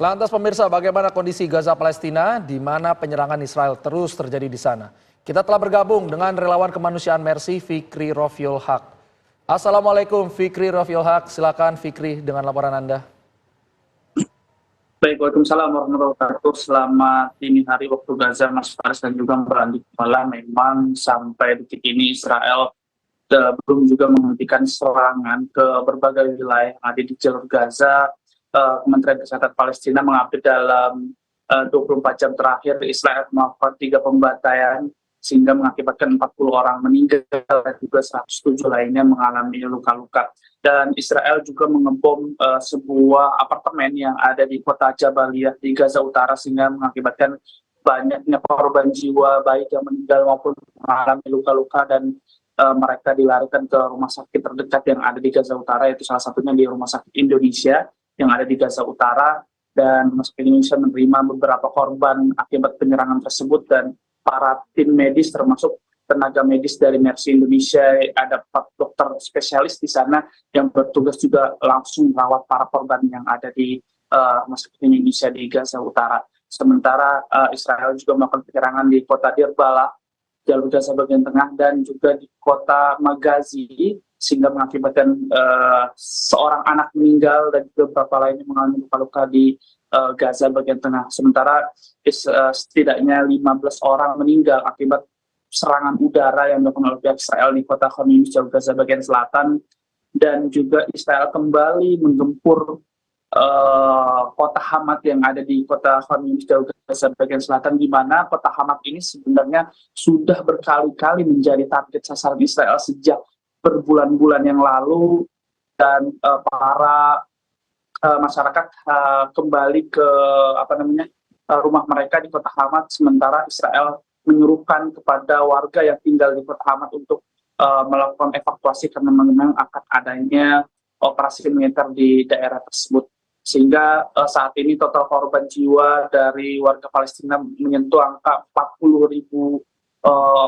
Lantas pemirsa, bagaimana kondisi Gaza Palestina di mana penyerangan Israel terus terjadi di sana? Kita telah bergabung dengan relawan kemanusiaan Mercy Fikri Rofiul Haq. Assalamualaikum Fikri Rofiul Haq, silakan Fikri dengan laporan Anda. Baik, Waalaikumsalam warahmatullahi wabarakatuh. Selamat dini hari waktu Gaza, Mas Faris dan juga Mbak Andi. Memang sampai detik ini Israel belum juga menghentikan serangan ke berbagai wilayah yang ada di jalur Gaza. Kementerian Kesehatan Palestina mengupdate dalam 24 jam terakhir Israel melakukan 3 pembantaian sehingga mengakibatkan 40 orang meninggal dan juga 107 lainnya mengalami luka-luka. Dan Israel juga mengebom sebuah apartemen yang ada di kota Jabaliyah di Gaza Utara sehingga mengakibatkan banyaknya korban jiwa baik yang meninggal maupun mengalami luka-luka, dan mereka dilarikan ke rumah sakit terdekat yang ada di Gaza Utara, yaitu salah satunya di Rumah Sakit Indonesia yang ada di Gaza Utara. Dan Rumah Sakit Indonesia menerima beberapa korban akibat penyerangan tersebut, dan para tim medis termasuk tenaga medis dari Mercy Indonesia, ada 4 dokter spesialis di sana yang bertugas juga langsung merawat para korban yang ada di Rumah Sakit Indonesia di Gaza Utara. Sementara Israel juga melakukan penyerangan di kota Dirbalah, jalur Gaza bagian tengah, dan juga di kota Magazi sehingga mengakibatkan seorang anak meninggal dan juga beberapa lainnya mengalami luka-luka di Gaza bagian tengah. Sementara setidaknya 15 orang meninggal akibat serangan udara yang dilakukan oleh pihak Israel di kota Khan Yunis, jalur Gaza bagian selatan, dan juga Israel kembali menggempur kota Hamad yang ada di kota Khan Yunis, jalur Gaza bagian selatan, di mana kota Hamad ini sebenarnya sudah berkali-kali menjadi target sasaran Israel sejak berbulan-bulan yang lalu, dan para masyarakat kembali ke rumah mereka di kota Hamad, sementara Israel menyuruhkan kepada warga yang tinggal di kota Hamad untuk melakukan evakuasi karena memang akan adanya operasi militer di daerah tersebut. Sehingga saat ini total korban jiwa dari warga Palestina menyentuh angka 40.000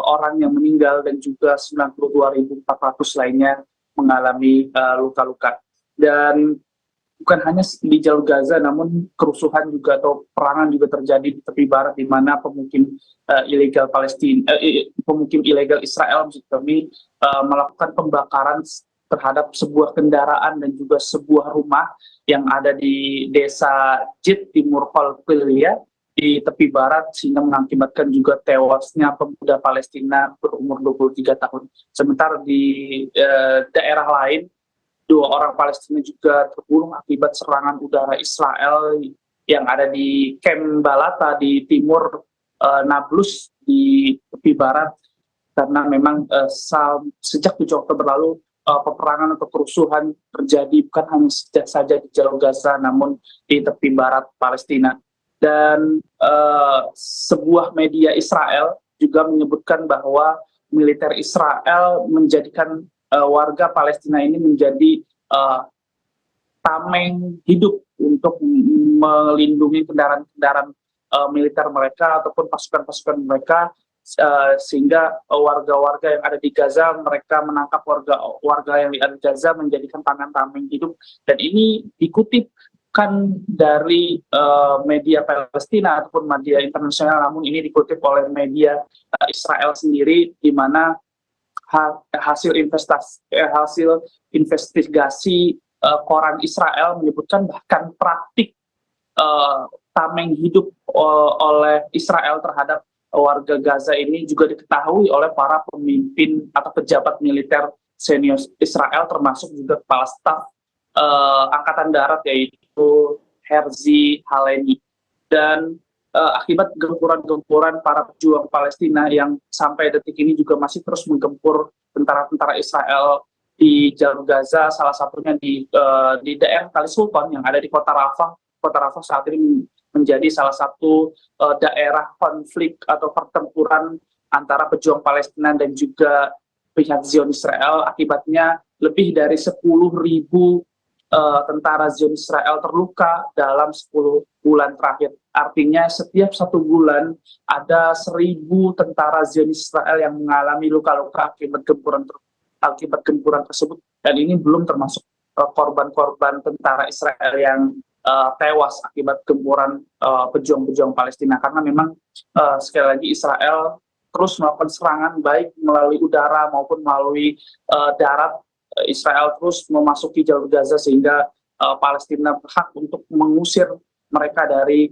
orang yang meninggal dan juga 92.400 lainnya mengalami luka-luka. Dan bukan hanya di jalur Gaza, namun kerusuhan juga atau perangan juga terjadi di tepi barat, di mana pemukim ilegal Palestina, pemukim ilegal Israel maksud kami, melakukan pembakaran terhadap sebuah kendaraan dan juga sebuah rumah yang ada di desa Jid Timur Qalqilia di tepi barat, sehingga mengakibatkan juga tewasnya pemuda Palestina berumur 23 tahun. Sementara di daerah lain, 2 orang Palestina juga terbunuh akibat serangan udara Israel yang ada di Kem Balata di timur Nablus di tepi barat, karena memang sejak 7 Oktober lalu peperangan atau kerusuhan terjadi bukan hanya saja di jalur Gaza namun di tepi barat Palestina. Dan sebuah media Israel juga menyebutkan bahwa militer Israel menjadikan warga Palestina ini menjadi tameng hidup untuk melindungi kendaraan-kendaraan militer mereka ataupun pasukan-pasukan mereka, sehingga warga-warga yang ada di Gaza, mereka menangkap warga yang ada di Gaza menjadikan tameng hidup. Dan ini dikutipkan dari media Palestina ataupun media internasional, namun ini dikutip oleh media Israel sendiri, di mana hasil investigasi koran Israel menyebutkan bahkan praktik tameng hidup oleh Israel terhadap warga Gaza ini juga diketahui oleh para pemimpin atau pejabat militer senior Israel, termasuk juga kepala staf Angkatan Darat yaitu Herzi Halevi. Dan akibat gempuran-gempuran para pejuang Palestina yang sampai detik ini juga masih terus menggempur tentara-tentara Israel di jalur Gaza, salah satunya di daerah Kali Sultan yang ada di kota Rafah. Kota Rafah saat ini menjadi salah satu daerah konflik atau pertempuran antara pejuang Palestina dan juga pihak Zionis Israel. Akibatnya lebih dari 10.000 tentara Zionis Israel terluka dalam 10 bulan terakhir. Artinya setiap 1 bulan ada 1.000 tentara Zionis Israel yang mengalami luka-luka akibat gempuran tersebut. Dan ini belum termasuk korban-korban tentara Israel yang tewas akibat gempuran pejuang-pejuang Palestina, karena memang sekali lagi Israel terus melakukan serangan baik melalui udara maupun melalui darat. Israel terus memasuki jalur Gaza sehingga Palestina berhak untuk mengusir mereka dari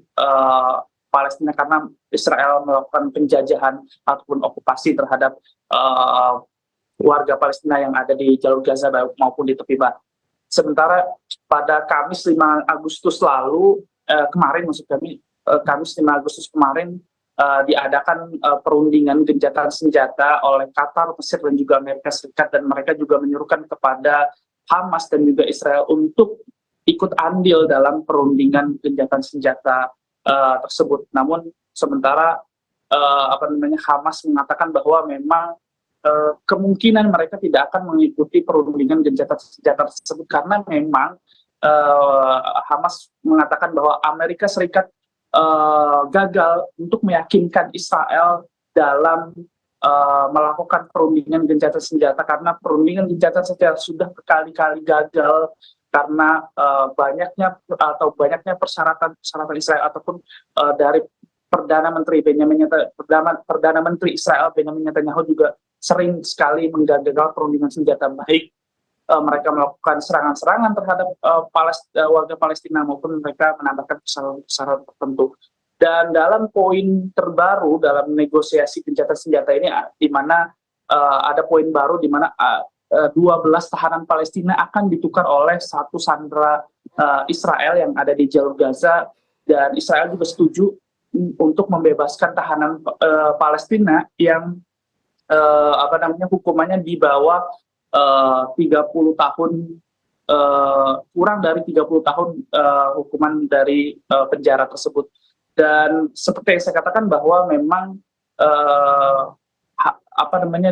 Palestina karena Israel melakukan penjajahan ataupun okupasi terhadap warga Palestina yang ada di jalur Gaza maupun di tepi barat. Sementara pada Kamis 5 Agustus lalu, Kamis 5 Agustus kemarin diadakan perundingan gencatan senjata oleh Qatar, Mesir, dan juga Amerika Serikat, dan mereka juga menyuruhkan kepada Hamas dan juga Israel untuk ikut andil dalam perundingan gencatan senjata tersebut. Namun sementara Hamas mengatakan bahwa memang kemungkinan mereka tidak akan mengikuti perundingan gencatan senjata tersebut karena memang Hamas mengatakan bahwa Amerika Serikat gagal untuk meyakinkan Israel dalam melakukan perundingan gencatan senjata, karena perundingan gencatan senjata sudah berkali-kali gagal karena banyaknya persyaratan Israel ataupun dari Perdana Menteri Israel Benjamin Netanyahu juga sering sekali menggagal perundingan senjata, baik mereka melakukan serangan-serangan terhadap warga Palestina maupun mereka menambahkan persyaratan tertentu. Dan dalam poin terbaru dalam negosiasi gencatan senjata ini, di mana ada poin baru di mana 12 tahanan Palestina akan ditukar oleh satu sandera Israel yang ada di jalur Gaza, dan Israel juga setuju untuk membebaskan tahanan Palestina yang hukumannya di bawah 30 tahun, kurang dari 30 tahun hukuman dari penjara tersebut. Dan seperti yang saya katakan bahwa memang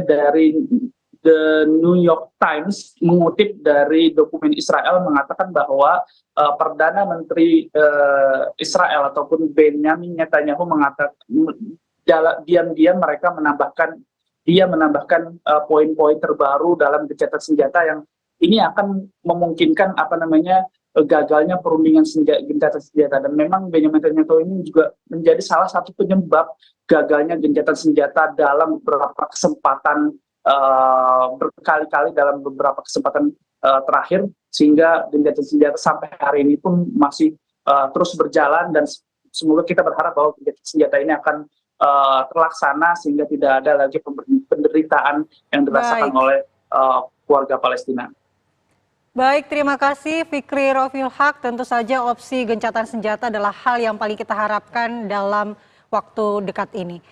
dari The New York Times mengutip dari dokumen Israel mengatakan bahwa Perdana Menteri Israel ataupun Benjamin Netanyahu mengatakan diam-diam mereka menambahkan poin-poin terbaru dalam gencatan senjata yang ini akan memungkinkan gagalnya perundingan gencatan senjata. Dan memang Benjamin Netanyahu ini juga menjadi salah satu penyebab gagalnya gencatan senjata dalam beberapa kesempatan berkali-kali dalam beberapa kesempatan terakhir, sehingga gencatan senjata sampai hari ini pun masih terus berjalan, dan semoga kita berharap bahwa gencatan senjata ini akan terlaksana sehingga tidak ada lagi penderitaan yang dirasakan oleh warga Palestina. Baik, terima kasih Fikri Rofiul Haq. Tentu saja opsi gencatan senjata adalah hal yang paling kita harapkan dalam waktu dekat ini.